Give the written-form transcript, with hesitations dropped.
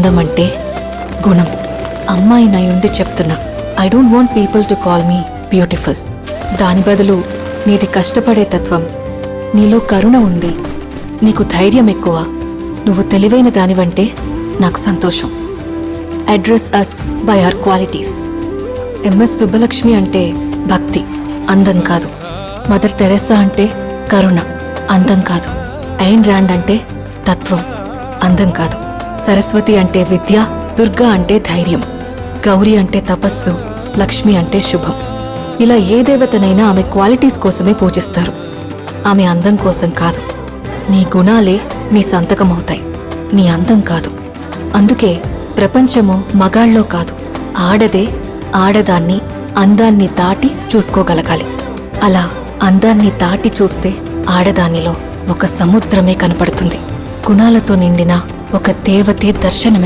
అందం అంటే గుణం. అమ్మాయి నయుండి చెప్తున్నా, I don't want people to call me beautiful. దాని బదులు నీది కష్టపడే తత్వం, నీలో కరుణ ఉంది, నీకు ధైర్యం ఎక్కువ, నువ్వు తెలివైన దానివంటే నాకు సంతోషం. Address us by our qualities. MS Subbalakshmi అంటే భక్తి, అందం కాదు. మదర్ తెరెసా అంటే కరుణ, అందం కాదు. ఐన్ ర్యాండ్ అంటే తత్వం, అందం కాదు. సరస్వతి అంటే విద్య, దుర్గా అంటే ధైర్యం, గౌరీ అంటే తపస్సు, లక్ష్మి అంటే శుభం. ఇలా ఏ దేవతనైనా ఆమె క్వాలిటీస్ కోసమే పూజిస్తారు, ఆమె అందం కోసం కాదు. నీ గుణాలే నీ సంతకమవుతాయి, నీ అందం కాదు. అందుకే ప్రపంచము మగాళ్ళలో కాదు, ఆడదే ఆడదాన్ని అందాన్ని దాటి చూసుకోగలగాలి. అలా అందాన్ని దాటి చూస్తే ఆడదానిలో ఒక సముద్రమే కనపడుతుంది. గుణాలతో నిండిన ఒక దేవతే దర్శనమే